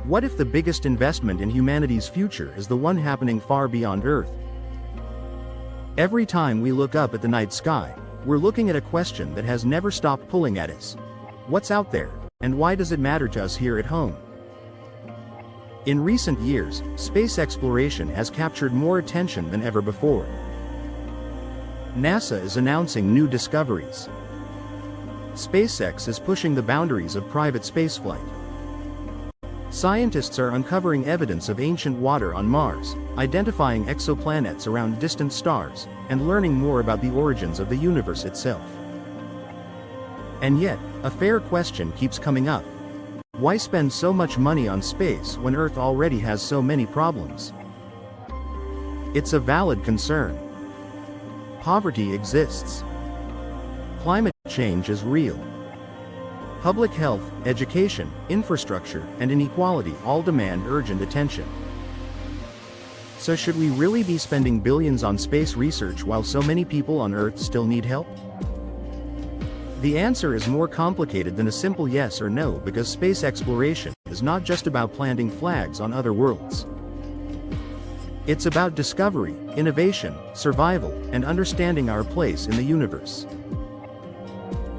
What if the biggest investment in humanity's future is the one happening far beyond Earth? Every time we look up at the night sky, we're looking at a question that has never stopped pulling at us. What's out there, and why does it matter to us here at home? In recent years, space exploration has captured more attention than ever before. NASA is announcing new discoveries. SpaceX is pushing the boundaries of private spaceflight. Scientists are uncovering evidence of ancient water on Mars, identifying exoplanets around distant stars, and learning more about the origins of the universe itself. And yet, a fair question keeps coming up. Why spend so much money on space when Earth already has so many problems? It's a valid concern. Poverty exists. Climate change is real. Public health, education, infrastructure, and inequality all demand urgent attention. So should we really be spending billions on space research while so many people on Earth still need help? The answer is more complicated than a simple yes or no, because space exploration is not just about planting flags on other worlds. It's about discovery, innovation, survival, and understanding our place in the universe.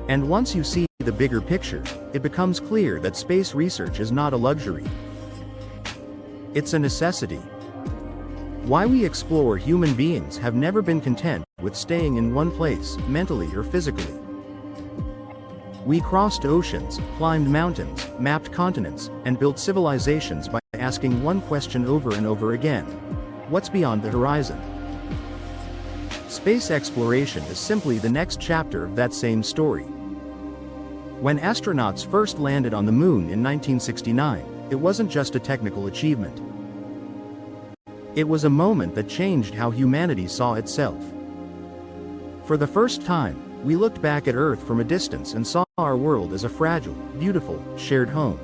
And once you see the bigger picture, it becomes clear that space research is not a luxury. It's a necessity. Why we explore, human beings have never been content with staying in one place, mentally or physically. We crossed oceans, climbed mountains, mapped continents, and built civilizations by asking one question over and over again: what's beyond the horizon? Space exploration is simply the next chapter of that same story. When astronauts first landed on the Moon in 1969, it wasn't just a technical achievement. It was a moment that changed how humanity saw itself. For the first time, we looked back at Earth from a distance and saw our world as a fragile, beautiful, shared home.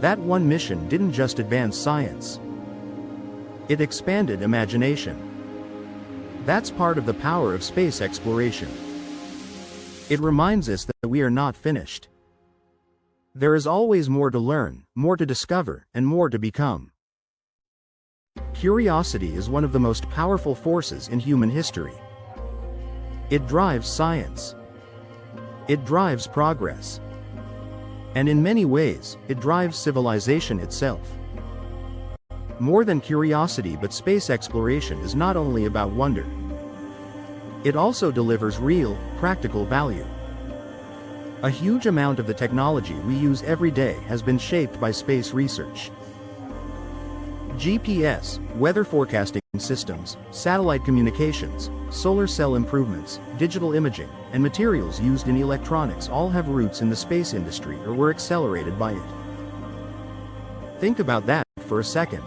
That one mission didn't just advance science. It expanded imagination. That's part of the power of space exploration. It reminds us that we are not finished. There is always more to learn, more to discover, and more to become. Curiosity is one of the most powerful forces in human history. It drives science. It drives progress. And in many ways, it drives civilization itself. More than curiosity, but space exploration is not only about wonder. It also delivers real, practical value. A huge amount of the technology we use every day has been shaped by space research. GPS, weather forecasting systems, satellite communications, solar cell improvements, digital imaging, and materials used in electronics all have roots in the space industry or were accelerated by it. Think about that for a second.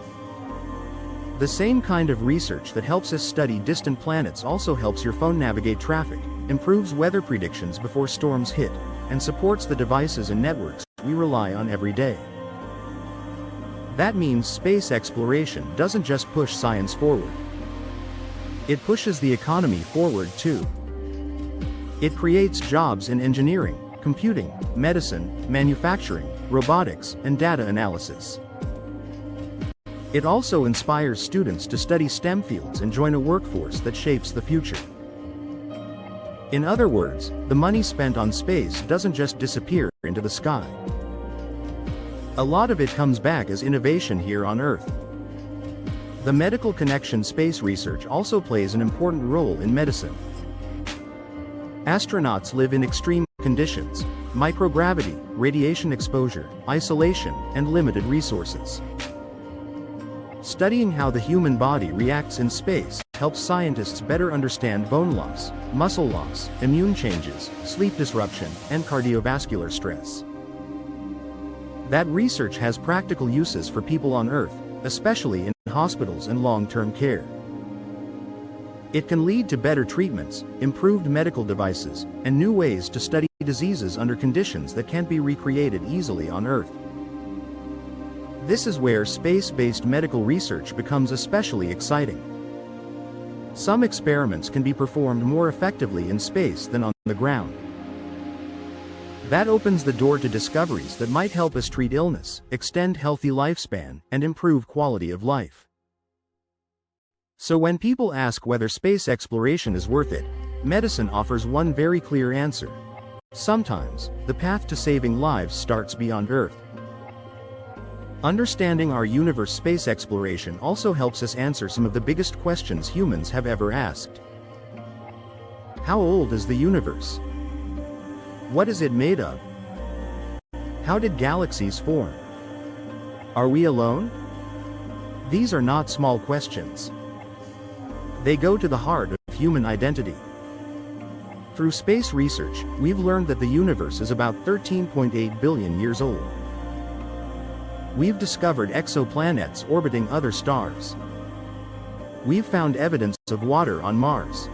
The same kind of research that helps us study distant planets also helps your phone navigate traffic, improves weather predictions before storms hit, and supports the devices and networks we rely on every day. That means space exploration doesn't just push science forward. It pushes the economy forward too. It creates jobs in engineering, computing, medicine, manufacturing, robotics, and data analysis. It also inspires students to study STEM fields and join a workforce that shapes the future. In other words, the money spent on space doesn't just disappear into the sky. A lot of it comes back as innovation here on Earth. The medical connection space research also plays an important role in medicine. Astronauts live in extreme conditions: microgravity, radiation exposure, isolation, and limited resources. Studying how the human body reacts in space helps scientists better understand bone loss, muscle loss, immune changes, sleep disruption, and cardiovascular stress. That research has practical uses for people on Earth, especially in hospitals and long-term care. It can lead to better treatments, improved medical devices, and new ways to study diseases under conditions that can't be recreated easily on Earth. This is where space-based medical research becomes especially exciting. Some experiments can be performed more effectively in space than on the ground. That opens the door to discoveries that might help us treat illness, extend healthy lifespan, and improve quality of life. So when people ask whether space exploration is worth it, medicine offers one very clear answer. Sometimes, the path to saving lives starts beyond Earth. Understanding our universe space exploration also helps us answer some of the biggest questions humans have ever asked. How old is the universe? What is it made of? How did galaxies form? Are we alone? These are not small questions. They go to the heart of human identity. Through space research, we've learned that the universe is about 13.8 billion years old. We've discovered exoplanets orbiting other stars. We've found evidence of water on Mars.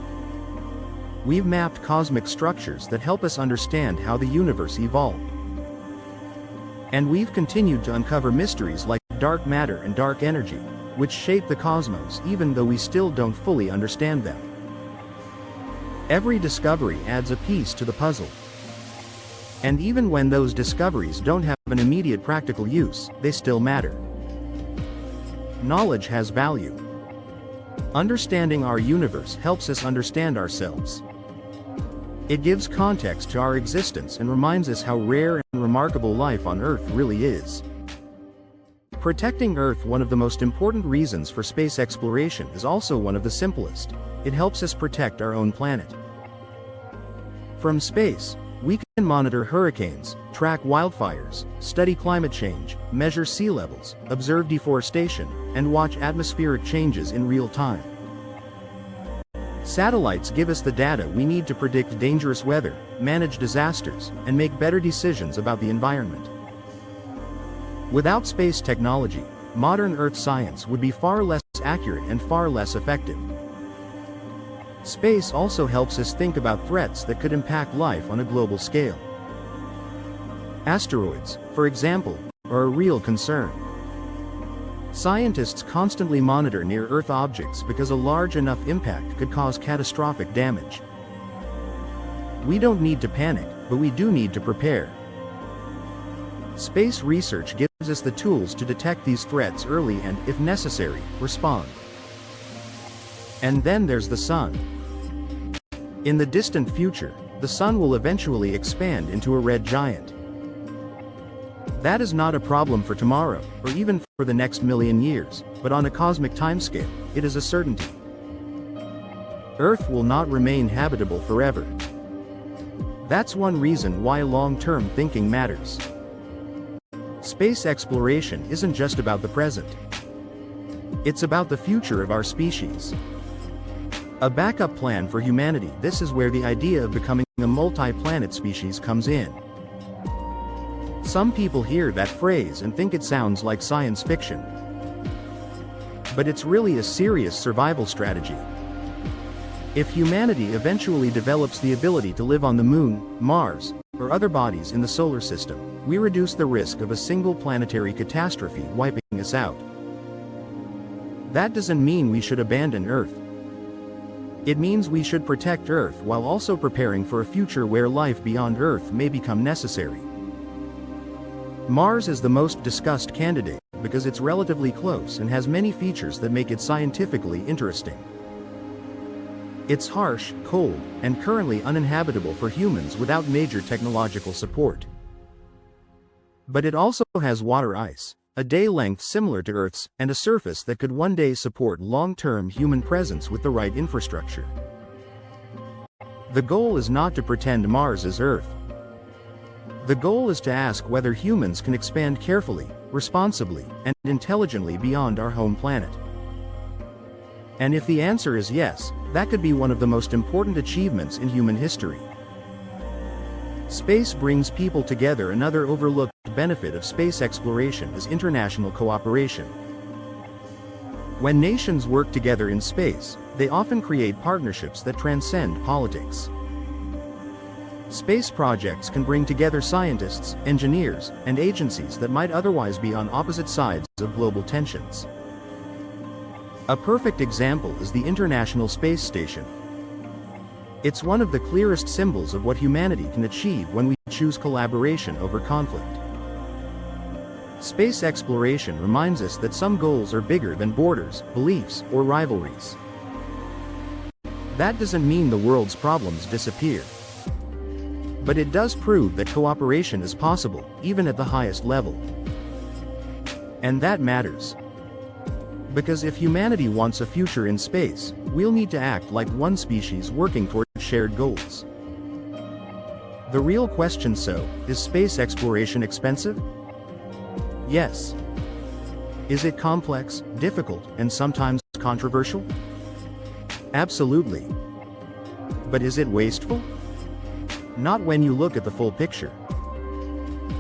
We've mapped cosmic structures that help us understand how the universe evolved. And we've continued to uncover mysteries like dark matter and dark energy, which shape the cosmos even though we still don't fully understand them. Every discovery adds a piece to the puzzle. And even when those discoveries don't have an immediate practical use, they still matter. Knowledge has value. Understanding our universe helps us understand ourselves. It gives context to our existence and reminds us how rare and remarkable life on Earth really is. Protecting Earth, one of the most important reasons for space exploration, is also one of the simplest. It helps us protect our own planet. From space, we can monitor hurricanes, track wildfires, study climate change, measure sea levels, observe deforestation, and watch atmospheric changes in real time. Satellites give us the data we need to predict dangerous weather, manage disasters, and make better decisions about the environment. Without space technology, modern Earth science would be far less accurate and far less effective. Space also helps us think about threats that could impact life on a global scale. Asteroids, for example, are a real concern. Scientists constantly monitor near-Earth objects because a large enough impact could cause catastrophic damage. We don't need to panic, but we do need to prepare. Space research gives us the tools to detect these threats early and, if necessary, respond. And then there's the Sun. In the distant future, the Sun will eventually expand into a red giant. That is not a problem for tomorrow, or even for the next million years, but on a cosmic timescale, it is a certainty. Earth will not remain habitable forever. That's one reason why long-term thinking matters. Space exploration isn't just about the present. It's about the future of our species. A backup plan for humanity. This is where the idea of becoming a multi-planet species comes in. Some people hear that phrase and think it sounds like science fiction. But it's really a serious survival strategy. If humanity eventually develops the ability to live on the Moon, Mars, or other bodies in the solar system, we reduce the risk of a single planetary catastrophe wiping us out. That doesn't mean we should abandon Earth. It means we should protect Earth while also preparing for a future where life beyond Earth may become necessary. Mars is the most discussed candidate because it's relatively close and has many features that make it scientifically interesting. It's harsh, cold, and currently uninhabitable for humans without major technological support. But it also has water ice, a day length similar to Earth's, and a surface that could one day support long-term human presence with the right infrastructure. The goal is not to pretend Mars is Earth. The goal is to ask whether humans can expand carefully, responsibly, and intelligently beyond our home planet. And if the answer is yes, that could be one of the most important achievements in human history. Space brings people together. Another overlooked benefit of space exploration is international cooperation. When nations work together in space, they often create partnerships that transcend politics. Space projects can bring together scientists, engineers, and agencies that might otherwise be on opposite sides of global tensions. A perfect example is the International Space Station. It's one of the clearest symbols of what humanity can achieve when we choose collaboration over conflict. Space exploration reminds us that some goals are bigger than borders, beliefs, or rivalries. That doesn't mean the world's problems disappear. But it does prove that cooperation is possible, even at the highest level. And that matters. Because if humanity wants a future in space, we'll need to act like one species working toward shared goals. The real question is space exploration expensive? Yes. Is it complex, difficult, and sometimes controversial? Absolutely. But is it wasteful? Not when you look at the full picture.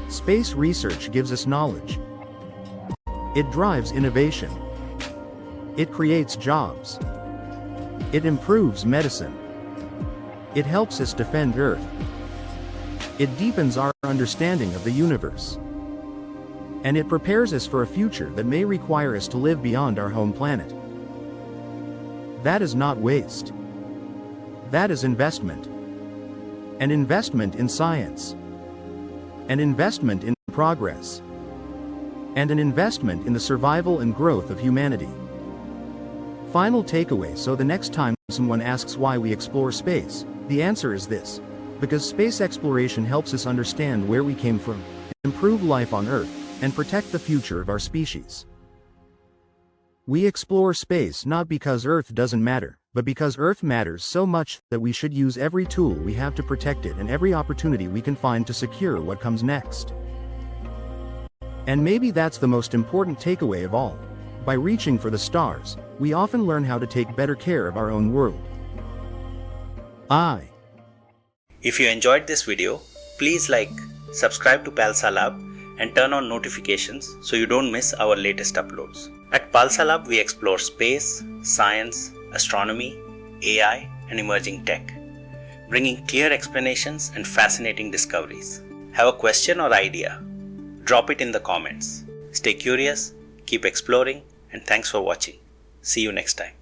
Space research gives us knowledge. It drives innovation. It creates jobs. It improves medicine. It helps us defend Earth. It deepens our understanding of the universe. And it prepares us for a future that may require us to live beyond our home planet. That is not waste. That is investment. An investment in science. An investment in progress. And an investment in the survival and growth of humanity. Final takeaway: so the next time someone asks why we explore space, the answer is this: because space exploration helps us understand where we came from, improve life on Earth, and protect the future of our species. We explore space not because Earth doesn't matter, but because Earth matters so much that we should use every tool we have to protect it and every opportunity we can find to secure what comes next. And maybe that's the most important takeaway of all. By reaching for the stars, we often learn how to take better care of our own world. If you enjoyed this video, please like, subscribe to Palsa Lab, and turn on notifications so you don't miss our latest uploads. At Palsa Lab, we explore space, science, astronomy, AI, and emerging tech, bringing clear explanations and fascinating discoveries. Have a question or idea? Drop it in the comments. Stay curious, keep exploring, and thanks for watching. See you next time.